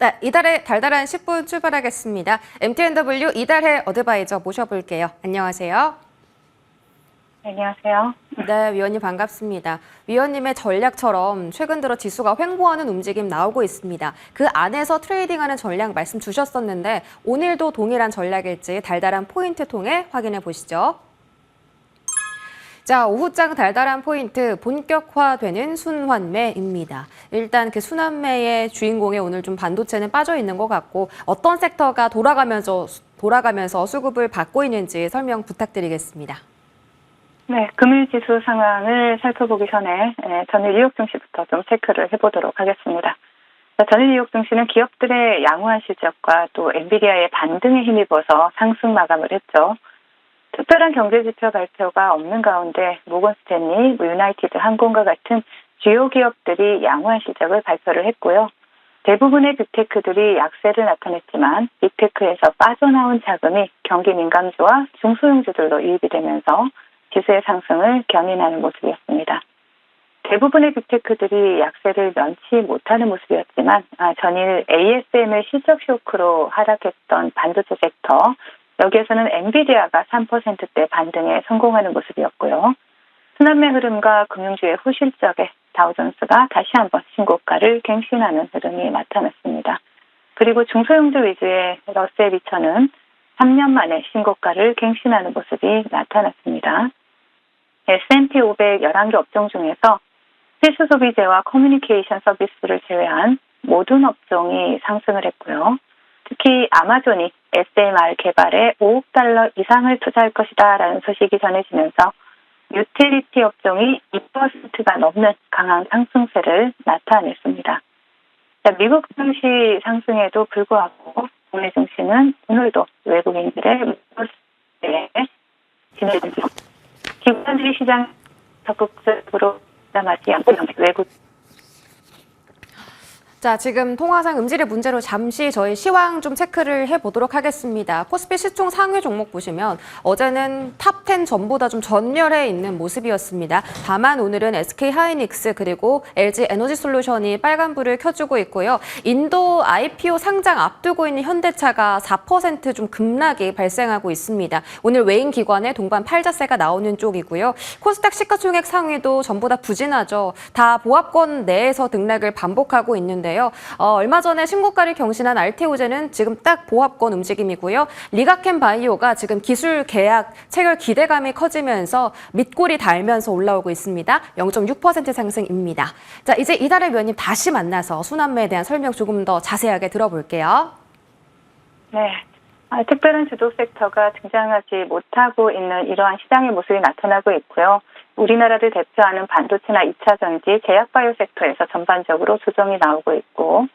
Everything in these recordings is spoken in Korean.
네, 이달의 달달한 10분 출발하겠습니다. MTNW 이달의 어드바이저 모셔볼게요. 안녕하세요. 안녕하세요. 네, 위원님 반갑습니다. 위원님의 전략처럼 최근 들어 지수가 횡보하는 움직임 나오고 있습니다. 그 안에서 트레이딩하는 전략 말씀 주셨었는데 오늘도 동일한 전략일지 달달한 포인트 통해 확인해 보시죠. 자, 오후장 달달한 포인트 본격화되는 순환매입니다. 일단 그 순환매의 주인공에 오늘 좀 반도체는 빠져 있는 것 같고 어떤 섹터가 돌아가면서 수급을 받고 있는지 설명 부탁드리겠습니다. 네, 금일지수 상황을 살펴보기 전에 전일 뉴욕 증시부터 좀 체크를 해보도록 하겠습니다. 전일 뉴욕 증시는 기업들의 양호한 실적과 또 엔비디아의 반등에 힘입어서 상승 마감을 했죠. 특별한 경제지표 발표가 없는 가운데 모건 스탠리, 유나이티드 항공과 같은 주요 기업들이 양호한 실적을 발표를 했고요. 대부분의 빅테크들이 약세를 나타냈지만 빅테크에서 빠져나온 자금이 경기 민감주와 중소형주들로 유입이 되면서 지수의 상승을 견인하는 모습이었습니다. 대부분의 빅테크들이 약세를 면치 못하는 모습이었지만 전일 ASM의 실적 쇼크로 하락했던 반도체 섹터, 여기에서는 엔비디아가 3%대 반등에 성공하는 모습이었고요. 순환매 흐름과 금융주의 후실적에 다우존스가 다시 한번 신고가를 갱신하는 흐름이 나타났습니다. 그리고 중소형주 위주의 러셀 2000은 3년 만에 신고가를 갱신하는 모습이 나타났습니다. S&P 500 11개 업종 중에서 필수 소비재와 커뮤니케이션 서비스를 제외한 모든 업종이 상승을 했고요. 특히 아마존이 SMR 개발에 5억 달러 이상을 투자할 것이다라는 소식이 전해지면서 유틸리티 업종이 2%가 넘는 강한 상승세를 나타냈습니다. 미국 증시 상승에도 불구하고 국내 증시는 오늘도 외국인들의 매수세에 진행됩니다. 기관들이 시장 적극적으로 남아지 않고 외국 자, 지금 통화상 음질의 문제로 잠시 저희 시황 좀 체크를 해보도록 하겠습니다. 코스피 시총 상위 종목 보시면 어제는 탑10 전보다 좀 전멸해 있는 모습이었습니다. 다만 오늘은 SK하이닉스 그리고 LG에너지솔루션이 빨간불을 켜주고 있고요. 인도 IPO 상장 앞두고 있는 현대차가 4% 좀 급락이 발생하고 있습니다. 오늘 외인 기관의 동반 팔자세가 나오는 쪽이고요. 코스닥 시가총액 상위도 전부 다 부진하죠. 다 보합권 내에서 등락을 반복하고 있는데 얼마 전에 신고가를 경신한 알테오제는 지금 딱 보합권 움직임이고요. 리가켄 바이오가 지금 기술 계약 체결 기대감이 커지면서 밑골이 달면서 올라오고 있습니다. 0.6% 상승입니다. 자, 이제 이달의 위원님 다시 만나서 순환매에 대한 설명 조금 더 자세하게 들어볼게요. 네. 특별한 주도 섹터가 등장하지 못하고 있는 이러한 시장의 모습이 나타나고 있고요. 우리나라를 대표하는 반도체나 2차 전지, 제약바이오 섹터에서 전반적으로 조정이 나오고 있고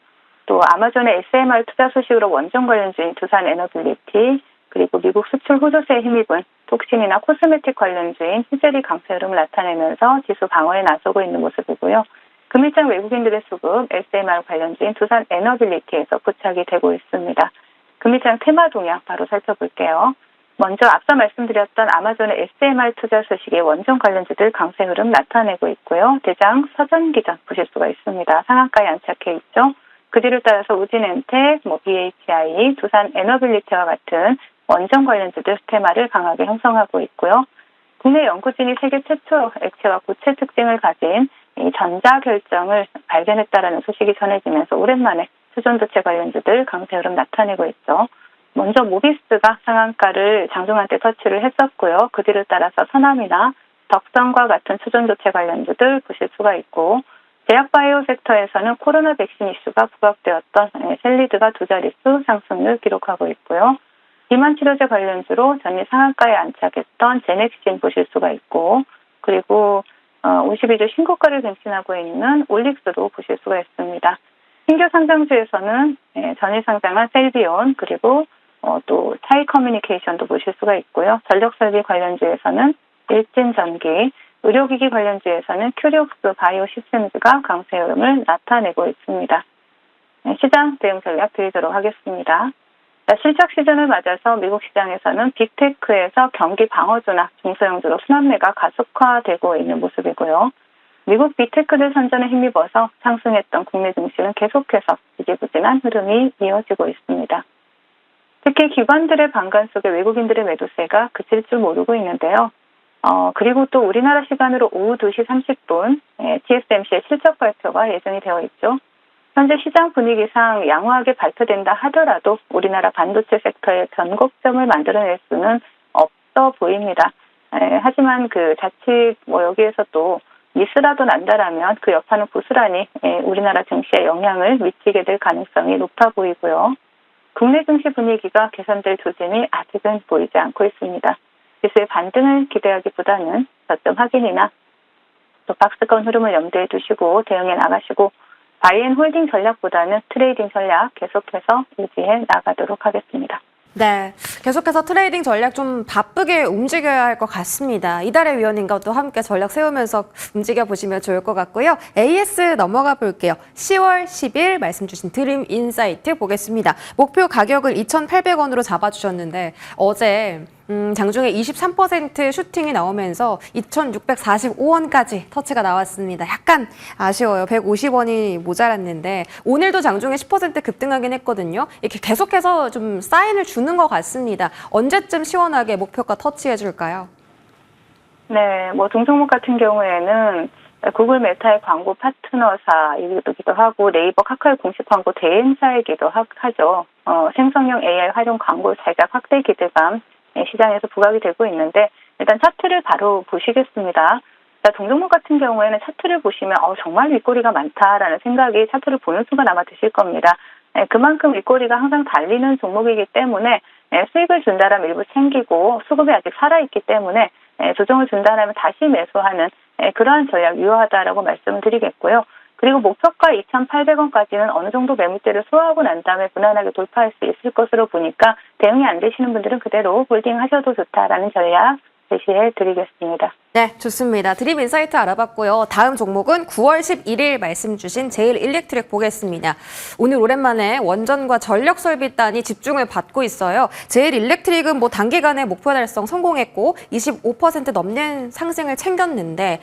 또 아마존의 SMR 투자 소식으로 원전 관련주인 두산 에너빌리티 그리고 미국 수출 호조세에 힘입은 톡신이나 코스메틱 관련주인 히젤이 강세 흐름을 나타내면서 지수 방어에 나서고 있는 모습이고요. 금일장 외국인들의 수급 SMR 관련주인 두산 에너빌리티에서 포착이 되고 있습니다. 금일장 테마 동향 바로 살펴볼게요. 먼저 앞서 말씀드렸던 아마존의 SMR 투자 소식에 원전 관련주들 강세 흐름 나타내고 있고요. 대장 서전기전 보실 수가 있습니다. 상한가에 안착해 있죠. 그 뒤를 따라서 우진엔텍, BHI, 두산 에너빌리티와 같은 원전 관련주들 테마를 강하게 형성하고 있고요. 국내 연구진이 세계 최초로 액체와 고체 특징을 가진 이 전자 결정을 발견했다라는 소식이 전해지면서 오랜만에 수전도체 관련주들 강세 흐름 나타내고 있죠. 먼저 모비스가 상한가를 장중한 때 터치를 했었고요. 그 뒤를 따라서 서남이나 덕성과 같은 수전도체 관련주들 보실 수가 있고 제약바이오 섹터에서는 코로나 백신 이슈가 부각되었던 셀리드가 두 자릿수 상승을 기록하고 있고요. 비만치료제 관련주로 전일 상한가에 안착했던 제넥신 보실 수가 있고 그리고 52주 신고가를 갱신하고 있는 올릭스도 보실 수가 있습니다. 신규 상장주에서는 전일 상장한 셀비온 그리고 또 타이 커뮤니케이션도 보실 수가 있고요. 전력설비 관련주에서는 일진전기, 의료기기 관련주에서는 큐리옥스 바이오 시스템즈가 강세 흐름을 나타내고 있습니다. 시장 대응 전략 드리도록 하겠습니다. 실적 시즌을 맞아서 미국 시장에서는 빅테크에서 경기 방어주나 중소형주로 순환매가 가속화되고 있는 모습이고요. 미국 빅테크들 선전에 힘입어서 상승했던 국내 증시는 계속해서 지지부진한 흐름이 이어지고 있습니다. 특히 기관들의 반감 속에 외국인들의 매도세가 그칠 줄 모르고 있는데요. 그리고 또 우리나라 시간으로 오후 2시 30분 TSMC의 실적 발표가 예정이 되어 있죠. 현재 시장 분위기상 양호하게 발표된다 하더라도 우리나라 반도체 섹터의 변곡점을 만들어낼 수는 없어 보입니다. 하지만 자칫 여기에서 또 미스라도 난다라면 그 여파는 고스란히 우리나라 증시에 영향을 미치게 될 가능성이 높아 보이고요. 국내 증시 분위기가 개선될 조짐이 아직은 보이지 않고 있습니다. 지수의 반등을 기대하기보다는 저점 확인이나 또 박스권 흐름을 염두에 두시고 대응해 나가시고 바이앤홀딩 전략보다는 트레이딩 전략 계속해서 유지해 나가도록 하겠습니다. 네, 계속해서 트레이딩 전략 좀 바쁘게 움직여야 할 것 같습니다. 이달의 위원님과 또 함께 전략 세우면서 움직여보시면 좋을 것 같고요. AS 넘어가 볼게요. 10월 10일 말씀 주신 드림 인사이트 보겠습니다. 목표 가격을 2,800원으로 잡아주셨는데 어제 장중에 23% 슈팅이 나오면서 2,645원까지 터치가 나왔습니다. 약간 아쉬워요. 150원이 모자랐는데 오늘도 장중에 10% 급등하긴 했거든요. 이렇게 계속해서 좀 사인을 주는 것 같습니다. 언제쯤 시원하게 목표가 터치해 줄까요? 네, 동종목 같은 경우에는 구글 메타의 광고 파트너사이기도 하고 네이버 카카오 공식 광고 대행사이기도 하죠. 생성형 AI 활용 광고 제작 확대 기대감 시장에서 부각이 되고 있는데 일단 차트를 바로 보시겠습니다. 동종목 같은 경우에는 차트를 보시면 정말 윗꼬리가 많다라는 생각이 차트를 보는 순간 아마 드실 겁니다. 그만큼 윗꼬리가 항상 달리는 종목이기 때문에 수익을 준다라면 일부 챙기고 수급이 아직 살아있기 때문에 조정을 준다라면 다시 매수하는 그러한 전략 유효하다라고 말씀드리겠고요. 그리고 목표가 2,800원까지는 어느 정도 매물대를 소화하고 난 다음에 무난하게 돌파할 수 있을 것으로 보니까 대응이 안 되시는 분들은 그대로 홀딩하셔도 좋다라는 전략 제시해 드리겠습니다. 네, 좋습니다. 드림 인사이트 알아봤고요. 다음 종목은 9월 11일 말씀 주신 제일 일렉트릭 보겠습니다. 오늘 오랜만에 원전과 전력 설비단이 집중을 받고 있어요. 제일 일렉트릭은 단기간에 목표 달성 성공했고 25% 넘는 상승을 챙겼는데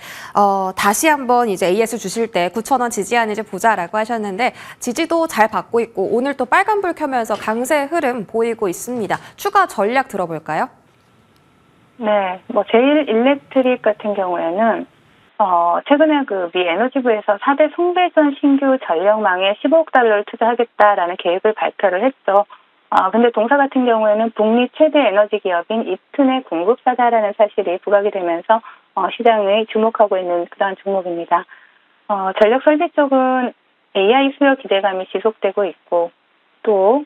다시 한번 이제 AS 주실 때 9,000원 지지하는지 보자라고 하셨는데 지지도 잘 받고 있고 오늘 또 빨간불 켜면서 강세 흐름 보이고 있습니다. 추가 전략 들어볼까요? 네, 제일 일렉트릭 같은 경우에는 최근에 미 에너지부에서 4대 송배전 신규 전력망에 15억 달러를 투자하겠다라는 계획을 발표를 했죠. 근데 동사 같은 경우에는 북미 최대 에너지 기업인 이튼의 공급사다라는 사실이 부각이 되면서 시장이 주목하고 있는 그러한 종목입니다. 전력 설비 쪽은 AI 수요 기대감이 지속되고 있고 또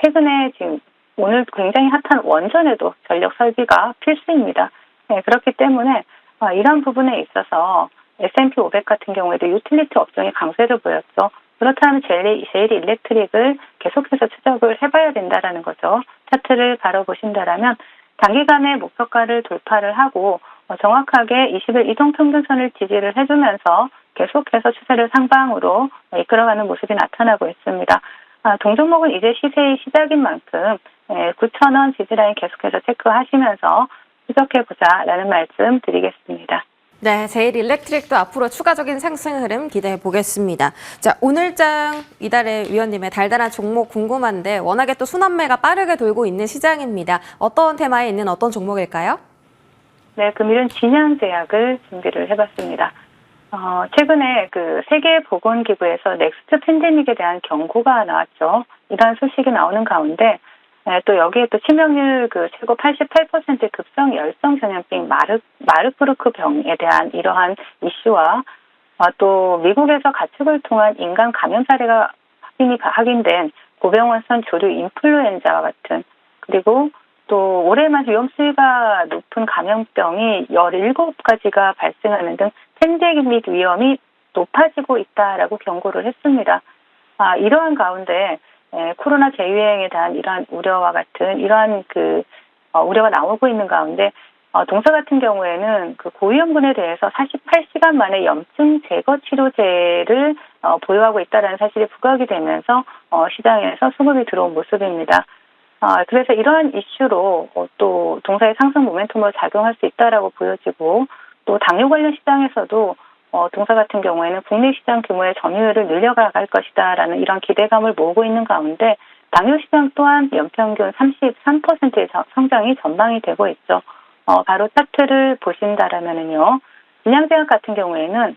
최근에 지금 오늘 굉장히 핫한 원전에도 전력 설비가 필수입니다. 네, 그렇기 때문에 이런 부분에 있어서 S&P 500 같은 경우에도 유틸리티 업종이 강세를 보였죠. 그렇다면 제일 일렉트릭을 계속해서 추적을 해봐야 된다라는 거죠. 차트를 바로 보신다라면 단기간에 목표가를 돌파를 하고 정확하게 20일 이동평균선을 지지를 해주면서 계속해서 추세를 상방으로 이끌어가는 모습이 나타나고 있습니다. 동종목은 이제 시세의 시작인 만큼 9,000원 지지라인 계속해서 체크하시면서 추적해보자라는 말씀 드리겠습니다. 네, 제일 일렉트릭도 앞으로 추가적인 상승 흐름 기대해 보겠습니다. 자, 오늘장 이달의 위원님의 달달한 종목 궁금한데 워낙에 또 순환매가 빠르게 돌고 있는 시장입니다. 어떤 테마에 있는 어떤 종목일까요? 네, 금일은 진양제약을 준비를 해봤습니다. 최근에 세계보건기구에서 넥스트 팬데믹에 대한 경고가 나왔죠. 이러한 소식이 나오는 가운데 또 여기에 또 치명률 최고 88% 급성 열성 전염병 마르부르크 병에 대한 이러한 이슈와 또 미국에서 가축을 통한 인간 감염 사례가 확인된 고병원성 조류 인플루엔자와 같은 그리고 또 올해만 위험 수위가 높은 감염병이 17가지가 발생하는 등 팬데믹 위험이 높아지고 있다라고 경고를 했습니다. 이러한 가운데 코로나 재유행에 대한 이러한 우려와 같은 이러한 우려가 나오고 있는 가운데 동사 같은 경우에는 고위험군에 대해서 48시간 만에 염증 제거 치료제를 보유하고 있다는 사실이 부각이 되면서 시장에서 수급이 들어온 모습입니다. 그래서 이러한 이슈로 또 동사의 상승 모멘텀으로 작용할 수 있다라고 보여지고 또 당뇨 관련 시장에서도 동사 같은 경우에는 국내 시장 규모의 점유율을 늘려갈 것이다라는 이런 기대감을 모으고 있는 가운데 당뇨 시장 또한 연평균 33%의 성장이 전망이 되고 있죠. 바로 차트를 보신다라면은요, 진양제약 같은 경우에는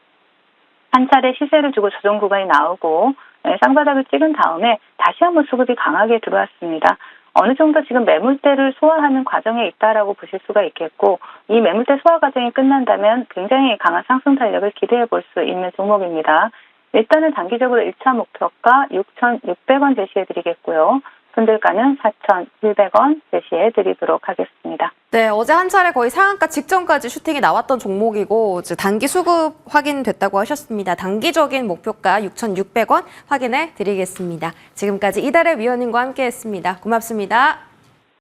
한 차례 시세를 주고 조정 구간이 나오고 쌍바닥을 찍은 다음에 다시 한번 수급이 강하게 들어왔습니다. 어느 정도 지금 매물대를 소화하는 과정에 있다라고 보실 수가 있겠고, 이 매물대 소화 과정이 끝난다면 굉장히 강한 상승 탄력을 기대해 볼 수 있는 종목입니다. 일단은 단기적으로 1차 목표가 6,600원 제시해 드리겠고요. 손들가는 4,100원 제시해 드리도록 하겠습니다. 네, 어제 한 차례 거의 상한가 직전까지 슈팅이 나왔던 종목이고 이제 단기 수급 확인됐다고 하셨습니다. 단기적인 목표가 6,600원 확인해 드리겠습니다. 지금까지 이달의 위원님과 함께했습니다. 고맙습니다.